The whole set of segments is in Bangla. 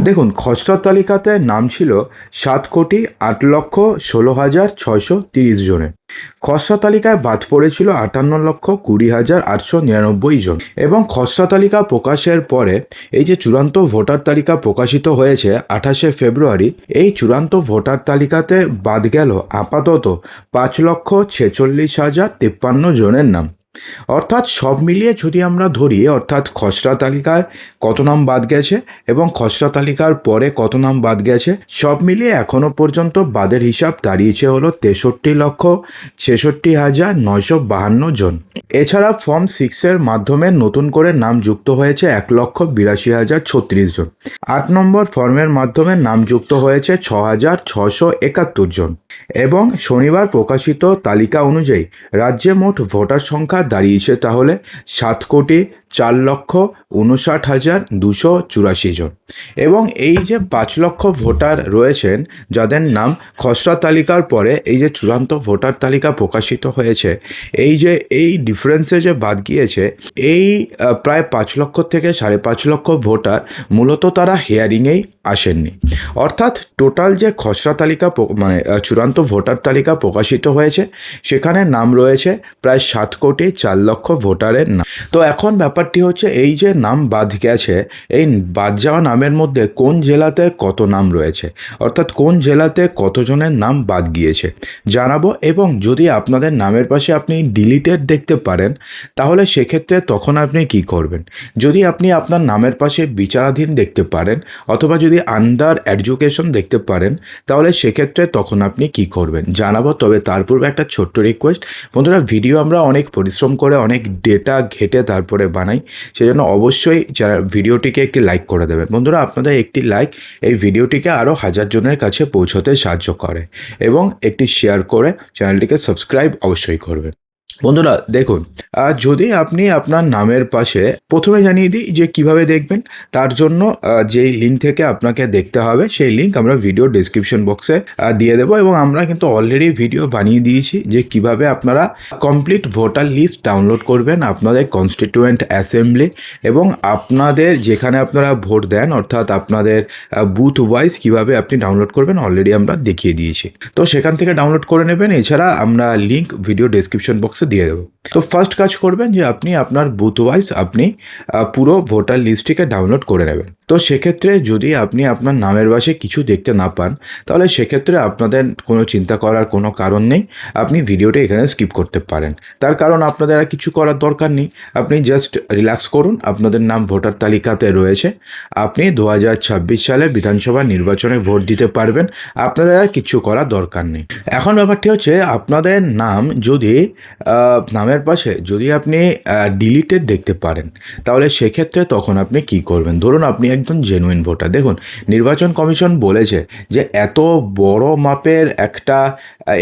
দেখুন, খসড়া তালিকাতে নাম ছিল 7,08,16,630 জনের। খসড়া তালিকায় বাদ পড়েছিল 58,20,899 জন। এবং খসড়া তালিকা প্রকাশের পরে এই যে চূড়ান্ত ভোটার তালিকা প্রকাশিত হয়েছে 28শে ফেব্রুয়ারি, এই চূড়ান্ত ভোটার তালিকাতে বাদ গেল আপাতত 5,46,053 জনের নাম। অর্থাৎ সব মিলিয়ে যদি আমরা ধরি, অর্থাৎ খসড়া তালিকার কত নাম বাদ গেছে এবং খসড়া তালিকার পরে কত নাম বাদ গেছে, সব মিলিয়ে এখনো পর্যন্ত বাদের হিসাব দাঁড়িয়েছে হলো 63,66,952 জন। এছাড়া ফর্ম 6-এর মাধ্যমে নতুন করে নাম যুক্ত হয়েছে 1,82,036 জন। 8 নম্বর ফর্মের মাধ্যমে নাম যুক্ত হয়েছে 6,671 জন। এবং শনিবার প্রকাশিত তালিকা অনুযায়ী রাজ্যে মোট ভোটার সংখ্যা দাঁড়িয়েছে তাহলে 7,59,284 জন। এবং এই যে 5 লক্ষ ভোটার রয়েছেন যাদের নাম খসড়া তালিকার পরে এই যে চূড়ান্ত ভোটার তালিকা প্রকাশিত হয়েছে, এই ডিফারেন্সে যে বাদ গিয়েছে, এই প্রায় 5 লক্ষ থেকে 5.5 লক্ষ ভোটার মূলত তারা হিয়ারিংয়েই আসেননি। অর্থাৎ টোটাল যে খসড়া তালিকা চূড়ান্ত ভোটার তালিকা প্রকাশিত হয়েছে সেখানে নাম রয়েছে প্রায় 7,04,00,000 ভোটারের নাম। তো এখন ব্যাপারটি হচ্ছে, এই যে নাম বাদ গেছে, এই বাদ যাওয়া নামের মধ্যে কোন জেলাতে কত নাম রয়েছে, অর্থাৎ কোন জেলাতে কতজনের নাম বাদ গিয়েছে জানাবো। এবং যদি আপনাদের নামের পাশে আপনি ডিলিটেড দেখতে পারেন তাহলে সেক্ষেত্রে তখন আপনি কি করবেন। যদি আপনি আপনার নামের পাশে বিচারাধীন দেখতে পারেন অথবা যদি আন্ডার এডুকেশন দেখতে পারেন তাহলে সেক্ষেত্রে তখন আপনি কি করবেন জানাবো। তবে তার পূর্বে একটা ছোট্ট রিকোয়েস্ট, বন্ধুরা, ভিডিও আমরা অনেক পরিশ্রম করে অনেক ডেটা ঘেটে তারপরে বানাই, সেজন্য অবশ্যই যারা ভিডিওটিকে একটি লাইক করে দেবেন। বন্ধুরা, আপনাদের একটি লাইক এই ভিডিওটিকে আরও 1000 জনের কাছে পৌঁছতে সাহায্য করে। এবং একটি শেয়ার করে চ্যানেলটিকে সাবস্ক্রাইব অবশ্যই করবেন। বন্ধুরা দেখুন, যদি আপনি আপনার নামের পাশে, প্রথমে জানিয়ে দিই যে কিভাবে দেখবেন। তার জন্য যেই লিঙ্ক থেকে আপনাকে দেখতে হবে সেই লিঙ্ক আমরা ভিডিও ডেসক্রিপশন বক্সে দিয়ে দেবো। এবং আমরা কিন্তু অলরেডি ভিডিও বানিয়ে দিয়েছি যে কিভাবে আপনারা কমপ্লিট ভোটার লিস্ট ডাউনলোড করবেন আপনাদের কনস্টিটিউয়েন্ট অ্যাসেম্বলি এবং আপনাদের যেখানে আপনারা ভোট দেন, অর্থাৎ আপনাদের বুথ ওয়াইজ কিভাবে আপনি ডাউনলোড করবেন অলরেডি আমরা দেখিয়ে দিয়েছি। তো সেখান থেকে ডাউনলোড করে নেবেন। এছাড়া আমরা লিঙ্ক ভিডিও ডেসক্রিপশন বক্সে দিয়ে দেবো। তো ফার্স্ট কাজ করবেন যে আপনি আপনার বুথ ওয়াইজ আপনি পুরো ভোটার লিস্টটিকে ডাউনলোড করে নেবেন। তো সেক্ষেত্রে যদি আপনি আপনার নামের পাশে কিছু দেখতে না পান তাহলে সেক্ষেত্রে আপনাদের কোনো চিন্তা করার কোনো কারণ নেই, আপনি ভিডিওটা এখানে স্কিপ করতে পারেন। তার কারণ আপনাদের আর কিছু করার দরকার নেই, আপনি জাস্ট রিল্যাক্স করুন। আপনাদের নাম ভোটার তালিকাতে রয়েছে, আপনি 2026 সালে বিধানসভা নির্বাচনে ভোট দিতে পারবেন, আপনাদের আর কিছু করার দরকার নেই। এখন ব্যাপারটি হচ্ছে, আপনাদের নাম যদি নামের পাশে যদি আপনি ডিলিটেড দেখতে পারেন তাহলে সেক্ষেত্রে তখন আপনি কি করবেন। ধরুন আপনি একজন জেনুইন ভোটার। দেখুন, নির্বাচন কমিশন বলেছে যে এত বড় মাপের একটা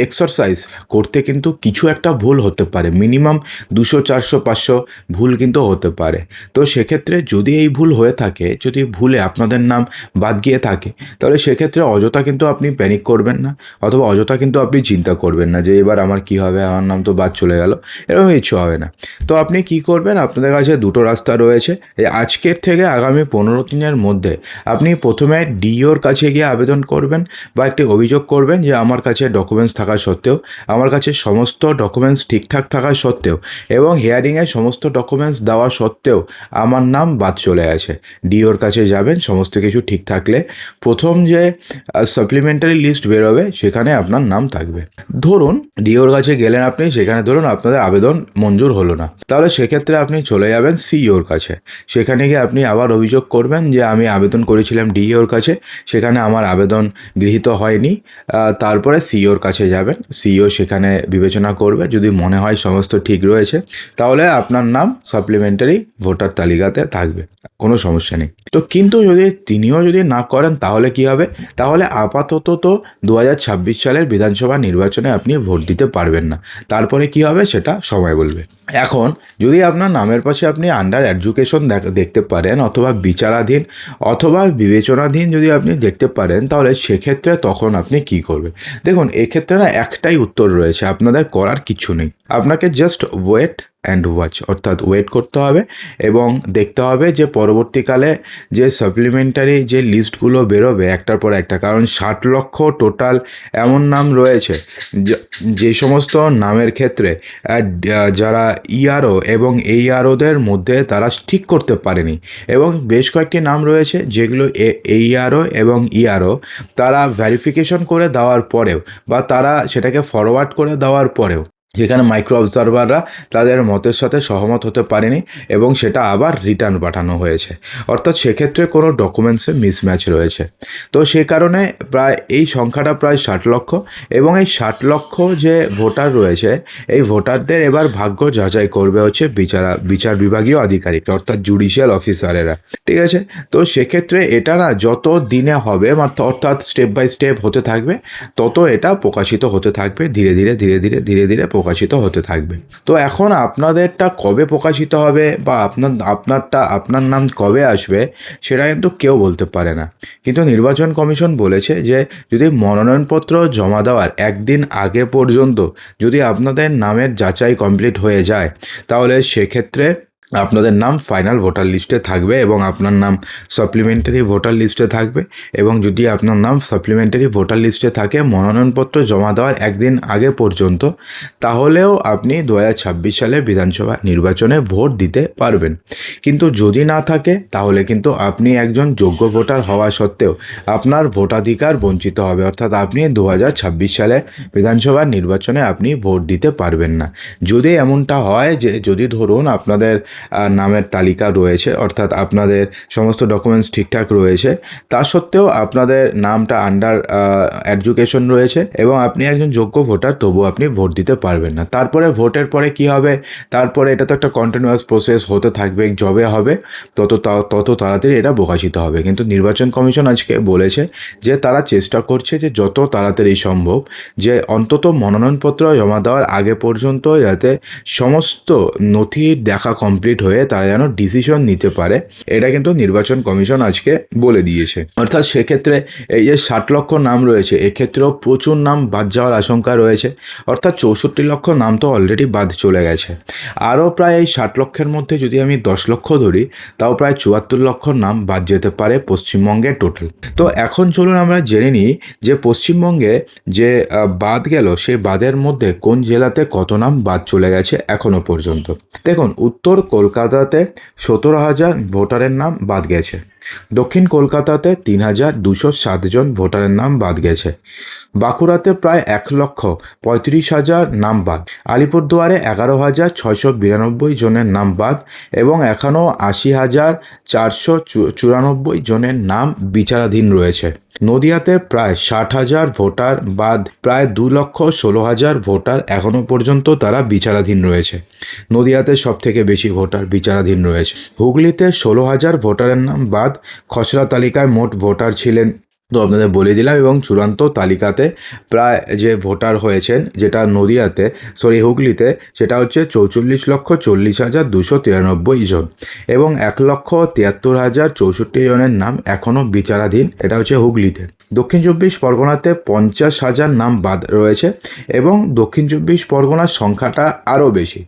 এক্সারসাইজ করতে কিন্তু কিছু একটা ভুল হতে পারে, মিনিমাম 200, 400, 500 ভুল কিন্তু হতে পারে। তো সেক্ষেত্রে যদি এই ভুল হয়ে থাকে, যদি ভুলে আপনাদের নাম বাদ গিয়ে থাকে তাহলে সেক্ষেত্রে অযথা কিন্তু আপনি প্যানিক করবেন না, অথবা অযথা কিন্তু আপনি চিন্তা করবেন না যে এবার আমার কি হবে, আমার নাম তো বাদ চলে গেল, এরকম কিছু হবে না। তো আপনি কি করবেন, আপনাদের কাছে দুটো রাস্তা রয়েছে। আজকের থেকে আগামী 15 দিনের মধ্যে আপনি প্রথমে ডিওর কাছে গিয়ে আবেদন করবেন বা একটি অভিযোগ করবেন যে আমার কাছে ডকুমেন্টস থাকা সত্ত্বেও, আমার কাছে সমস্ত ডকুমেন্টস ঠিকঠাক থাকা সত্ত্বেও এবং হিয়ারিংয়ে সমস্ত ডকুমেন্টস দেওয়া সত্ত্বেও আমার নাম বাদ চলে আছে। ডিওর কাছে যাবেন, সমস্ত কিছু ঠিক থাকলে প্রথম যে সাপ্লিমেন্টারি লিস্ট বেরোবে সেখানে আপনার নাম থাকবে। ধরুন ডিওর কাছে গেলেন আপনি, সেখানে ধরুন আপনাদের আবেদন মঞ্জুর হলো না, তাহলে সেক্ষেত্রে আপনি চলে যাবেন সিইওর কাছে। সেখানে গিয়ে আপনি আবার অভিযোগ করবেন যে আমি আবেদন করেছিলাম ডিইওর কাছে, সেখানে আমার আবেদন গৃহীত হয়নি। তারপরে সিইওর কাছে যাবেন, সিইও সেখানে বিবেচনা করবে, যদি মনে হয় সমস্ত ঠিক রয়েছে তাহলে আপনার নাম সাপ্লিমেন্টারি ভোটার তালিকাতে থাকবে, কোনো সমস্যা নেই। তো কিন্তু তিনিও যদি না করেন তাহলে কি হবে, তাহলে আপাতত তো 2026 সালের বিধানসভা নির্বাচনে আপনি ভোট দিতে পারবেন না। তারপরে কি হবে সেটা সময় বলবে। এখন যদি আপনার নামের পাশে আপনি আন্ডার এডুকেশন দেখতে পারেন অথবা বিচারাধীন অথবা বিবেচনাধীন যদি আপনি দেখতে পারেন তাহলে সেক্ষেত্রে তখন আপনি কি করবেন। দেখুন, এক্ষেত্রে না একটাই উত্তর রয়েছে, আপনাদের করার কিছু নেই, আপনাকে জাস্ট ওয়েট অ্যান্ড ওয়াচ, অর্থাৎ ওয়েট করতে হবে এবং দেখতে হবে যে পরবর্তীকালে যে সাপ্লিমেন্টারি যে লিস্টগুলো বেরোবে একটার পর একটা, কারণ 60 লক্ষ টোটাল এমন নাম রয়েছে যে সমস্ত নামের ক্ষেত্রে যারা ইআরও এবং এইআরওদের মধ্যে তারা ঠিক করতে পারেনি, এবং বেশ কয়েকটি নাম রয়েছে যেগুলো এইআরও এবং ইআরও তারা ভেরিফিকেশন করে দেওয়ার পরেও বা তারা সেটাকে ফরওয়ার্ড করে দেওয়ার পরেও যেখানে মাইক্রো অবজারভাররা তাদের মতের সাথে সহমত হতে পারেনি এবং সেটা আবার রিটার্ন পাঠানো হয়েছে, অর্থাৎ সেক্ষেত্রে কোনো ডকুমেন্টসে মিসম্যাচ রয়েছে। তো সে কারণে প্রায় এই সংখ্যাটা প্রায় 60 লক্ষ, এবং এই 60 লক্ষ যে ভোটার রয়েছে এই ভোটারদের এবার ভাগ্য যাচাই করবে হচ্ছে বিচার বিভাগীয় আধিকারিক, অর্থাৎ জুডিশিয়াল অফিসারেরা, ঠিক আছে। তো সেক্ষেত্রে এটা না যত দিনে হবে অর্থাৎ স্টেপ বাই স্টেপ হতে থাকবে, তত এটা প্রকাশিত হতে থাকবে, ধীরে ধীরে প্রকাশিত হতে থাকবে। তো এখন আপনাদেরটা কবে প্রকাশিত হবে বা আপনার নাম কবে আসবে সেটা কিন্তু কেউ বলতে পারে না, কিন্তু নির্বাচন কমিশন বলেছে যে যদি মনোনয়নপত্র জমা দেওয়ার একদিন আগে পর্যন্ত যদি আপনাদের নামের যাচাই কমপ্লিট হয়ে যায় তাহলে সেক্ষেত্রে আপনাদের নাম ফাইনাল ভোটার লিস্টে থাকবে এবং আপনার নাম সাপ্লিমেন্টারি ভোটার লিস্টে থাকবে, এবং যদি আপনার নাম সাপ্লিমেন্টারি ভোটার লিস্টে থাকে মনোনয়নপত্র জমা দেওয়ার একদিন আগে পর্যন্ত, তাহলেও আপনি 2026 সালে বিধানসভা নির্বাচনে ভোট দিতে পারবেন। কিন্তু যদি না থাকে তাহলে কিন্তু আপনি একজন যোগ্য ভোটার হওয়া সত্ত্বেও আপনার ভোটাধিকার বঞ্চিত হবে, অর্থাৎ আপনি 2026 সালে বিধানসভা নির্বাচনে আপনি ভোট দিতে পারবেন না। যদি এমনটা হয় যে যদি ধরুন আপনাদের নামের তালিকা রয়েছে, অর্থাৎ আপনাদের সমস্ত ডকুমেন্টস ঠিকঠাক রয়েছে, তা সত্ত্বেও আপনাদের নামটা আন্ডার এডুকেশন রয়েছে এবং আপনি একজন যোগ্য ভোটার, তবু আপনি ভোট দিতে পারবেন না। তারপরে ভোটের পরে কি হবে, তারপরে এটা তো একটা কন্টিনিউয়াস প্রসেস হতে থাকবে, যবে হবে তত তাড়াতাড়ি এটা প্রকাশিত হবে। কিন্তু নির্বাচন কমিশন আজকে বলেছে যে তারা চেষ্টা করছে যে যত তাড়াতাড়ি সম্ভব যে অন্তত মনোনয়নপত্র জমা দেওয়ার আগে পর্যন্ত যাতে সমস্ত নথি দেখা কমপ্লিট হয়ে তারা যেন ডিসিশন নিতে পারে, এটা কিন্তু নির্বাচন কমিশন আজকে বলে দিয়েছে। অর্থাৎ সেক্ষেত্রে এই যে 60 লক্ষ নাম রয়েছে এক্ষেত্রেও প্রচুর নাম বাদ যাওয়ার আশঙ্কা রয়েছে, অর্থাৎ 64 লক্ষ নাম তো অলরেডি বাদ চলে গেছে। আরও প্রায় এই 60 লক্ষের মধ্যে যদি আমি 10 লক্ষ ধরি তাও প্রায় 74 লক্ষ নাম বাদ যেতে পারে পশ্চিমবঙ্গে টোটাল। তো এখন চলুন আমরা জেনে নিই যে পশ্চিমবঙ্গে যে বাদ গেল সেই বাদের মধ্যে কোন জেলাতে কত নাম বাদ চলে গেছে এখনও পর্যন্ত। দেখুন, উত্তর কলকাতাতে 17,000 ভোটারের নাম বাদ গেছে, দক্ষিণ কলকাতাতে 3,207 জন ভোটারের নাম বাদ গেছে, বাঁকুড়াতে প্রায় 1,35,000 নাম বাদ, আলিপুরদুয়ারে 11,692 জনের নাম বাদ এবং এখনও 80,494 জনের নাম বিচারাধীন রয়েছে। নদিয়াতে প্রায় 60,000 ভোটার বাদ, প্রায় 2,16,000 ভোটার এখনও পর্যন্ত তারা বিচারাধীন রয়েছে। নদিয়াতে সবথেকে বেশি ভোটার বিচারাধীন রয়েছে। হুগলিতে 16,000 ভোটারের নাম বাদ, খসড়া তালিকায় মোট ভোটার ছিলেন তো আপনাদের বলে দিলাম, এবং চূড়ান্ত তালিকাতে প্রায় যে ভোটার হয়েছেন যেটা হুগলিতে সেটা হচ্ছে 44,40,293 জন এবং 1,73,064 জনের নাম এখনও বিচারাধীন, এটা হচ্ছে হুগলিতে। দক্ষিণ 24 পরগনাতে 50,000 নাম বাদ রয়েছে এবং দক্ষিণ 24 পরগনার সংখ্যাটা আরও বেশি,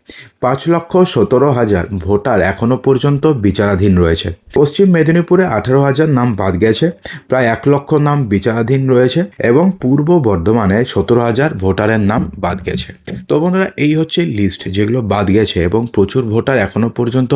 5,17,000 ভোটার এখনও পর্যন্ত বিচারাধীন রয়েছে। পশ্চিম মেদিনীপুরে 18,000 নাম বাদ গেছে, প্রায় 1 লক্ষ নাম বিচারাধীন রয়েছে এবং পূর্ব বর্ধমানে 17,000 ভোটারের নাম বাদ গেছে। তো বন্ধুরা, এই হচ্ছে লিস্ট যেগুলো বাদ গেছে এবং প্রচুর ভোটার এখনও পর্যন্ত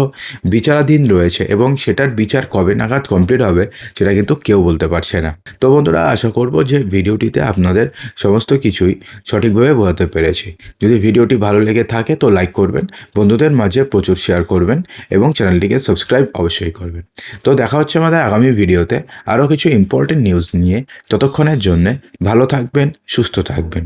বিচারাধীন রয়েছে এবং সেটার বিচার কবে নাগাদ কমপ্লিট হবে সেটা কিন্তু কেউ বলতে পারছে না। তো বন্ধুরা, আশা করব যে ভিডিওটিতে আপনাদের সমস্ত কিছুই সঠিকভাবে বোঝাতে পেরেছি। যদি ভিডিওটি ভালো লেগে থাকে তো লাইক করবেন, বন্ধুদের মাঝে প্রচুর শেয়ার করবেন এবং চ্যানেলটিকে সাবস্ক্রাইব অবশ্যই করবেন। তো দেখা হচ্ছে আমাদের আগামী ভিডিওতে আরও কিছু ইম্পর্টেন্ট নিউজ নিয়ে। ততক্ষণের জন্যে ভালো থাকবেন, সুস্থ থাকবেন।